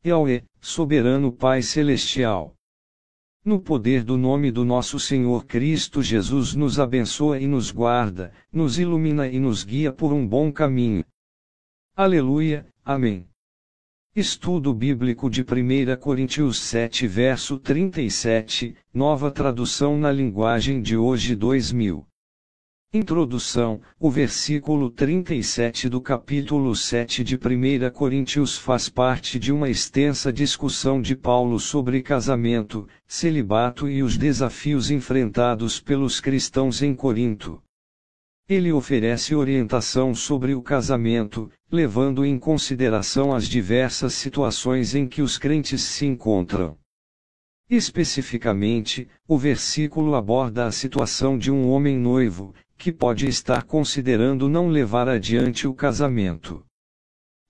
Yahweh, soberano Pai Celestial. No poder do nome do nosso Senhor Cristo Jesus, nos abençoa e nos guarda, nos ilumina e nos guia por um bom caminho. Aleluia, amém. Estudo bíblico de 1 Coríntios 7 verso 37, nova tradução na linguagem de hoje 2000. Introdução: o versículo 37 do capítulo 7 de 1 Coríntios faz parte de uma extensa discussão de Paulo sobre casamento, celibato e os desafios enfrentados pelos cristãos em Corinto. Ele oferece orientação sobre o casamento, levando em consideração as diversas situações em que os crentes se encontram. Especificamente, o versículo aborda a situação de um homem noivo, que pode estar considerando não levar adiante o casamento.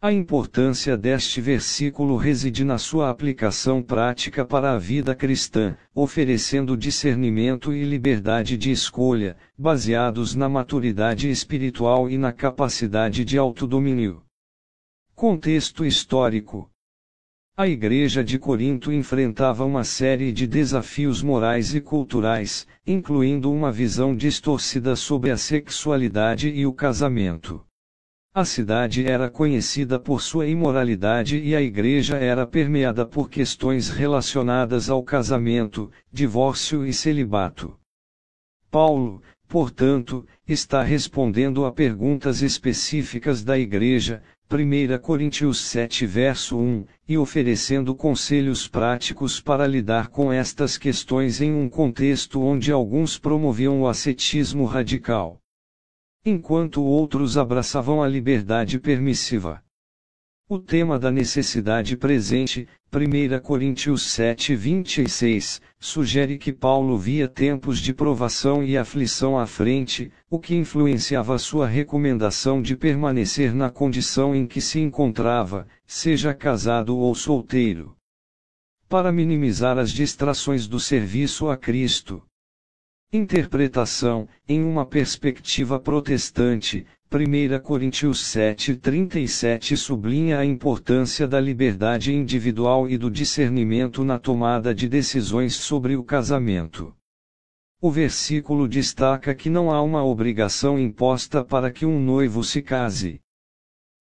A importância deste versículo reside na sua aplicação prática para a vida cristã, oferecendo discernimento e liberdade de escolha, baseados na maturidade espiritual e na capacidade de autodomínio. Contexto histórico: a Igreja de Corinto enfrentava uma série de desafios morais e culturais, incluindo uma visão distorcida sobre a sexualidade e o casamento. A cidade era conhecida por sua imoralidade e a igreja era permeada por questões relacionadas ao casamento, divórcio e celibato. Paulo, portanto, está respondendo a perguntas específicas da igreja, 1 Coríntios 7 verso 1, e oferecendo conselhos práticos para lidar com estas questões em um contexto onde alguns promoviam o ascetismo radical, enquanto outros abraçavam a liberdade permissiva. O tema da necessidade presente, 1 Coríntios 7:26, sugere que Paulo via tempos de provação e aflição à frente, o que influenciava sua recomendação de permanecer na condição em que se encontrava, seja casado ou solteiro, para minimizar as distrações do serviço a Cristo. Interpretação: em uma perspectiva protestante, 1 Coríntios 7:37 sublinha a importância da liberdade individual e do discernimento na tomada de decisões sobre o casamento. O versículo destaca que não há uma obrigação imposta para que um noivo se case.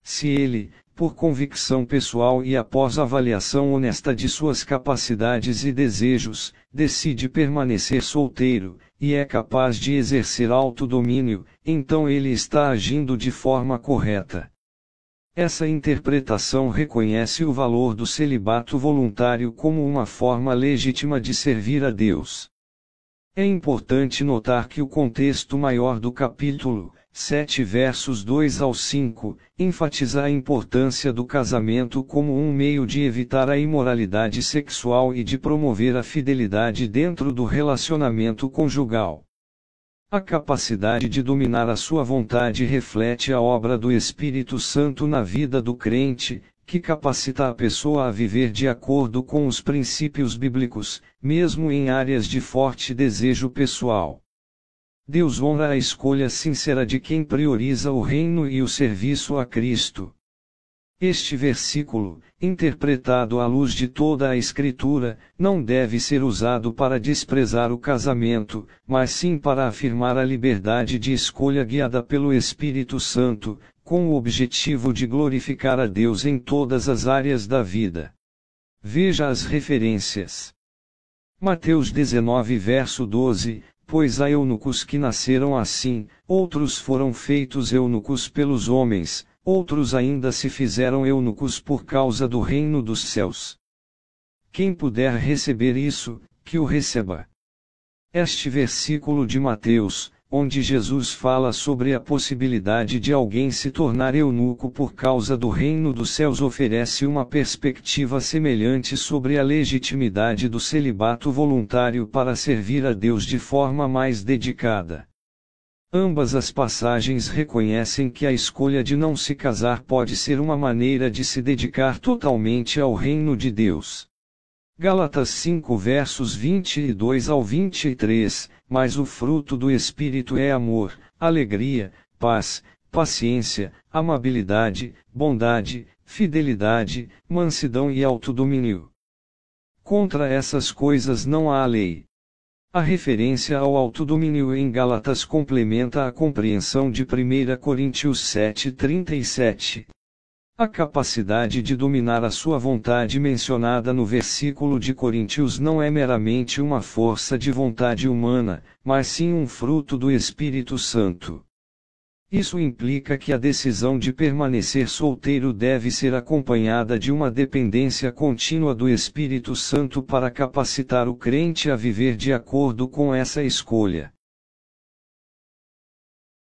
Se ele, por convicção pessoal e após avaliação honesta de suas capacidades e desejos, decide permanecer solteiro, e é capaz de exercer autodomínio, então ele está agindo de forma correta. Essa interpretação reconhece o valor do celibato voluntário como uma forma legítima de servir a Deus. É importante notar que o contexto maior do capítulo 7 versos 2 ao 5, enfatiza a importância do casamento como um meio de evitar a imoralidade sexual e de promover a fidelidade dentro do relacionamento conjugal. A capacidade de dominar a sua vontade reflete a obra do Espírito Santo na vida do crente, que capacita a pessoa a viver de acordo com os princípios bíblicos, mesmo em áreas de forte desejo pessoal. Deus honra a escolha sincera de quem prioriza o reino e o serviço a Cristo. Este versículo, interpretado à luz de toda a Escritura, não deve ser usado para desprezar o casamento, mas sim para afirmar a liberdade de escolha guiada pelo Espírito Santo, com o objetivo de glorificar a Deus em todas as áreas da vida. Veja as referências. Mateus 19 verso 12. Pois há eunucos que nasceram assim, outros foram feitos eunucos pelos homens, outros ainda se fizeram eunucos por causa do reino dos céus. Quem puder receber isso, que o receba. Este versículo de Mateus, onde Jesus fala sobre a possibilidade de alguém se tornar eunuco por causa do reino dos céus, oferece uma perspectiva semelhante sobre a legitimidade do celibato voluntário para servir a Deus de forma mais dedicada. Ambas as passagens reconhecem que a escolha de não se casar pode ser uma maneira de se dedicar totalmente ao reino de Deus. Gálatas 5 versos 22 ao 23, mas o fruto do Espírito é amor, alegria, paz, paciência, amabilidade, bondade, fidelidade, mansidão e autodomínio. Contra essas coisas não há lei. A referência ao autodomínio em Gálatas complementa a compreensão de 1 Coríntios 7:37. A capacidade de dominar a sua vontade mencionada no versículo de Coríntios não é meramente uma força de vontade humana, mas sim um fruto do Espírito Santo. Isso implica que a decisão de permanecer solteiro deve ser acompanhada de uma dependência contínua do Espírito Santo para capacitar o crente a viver de acordo com essa escolha.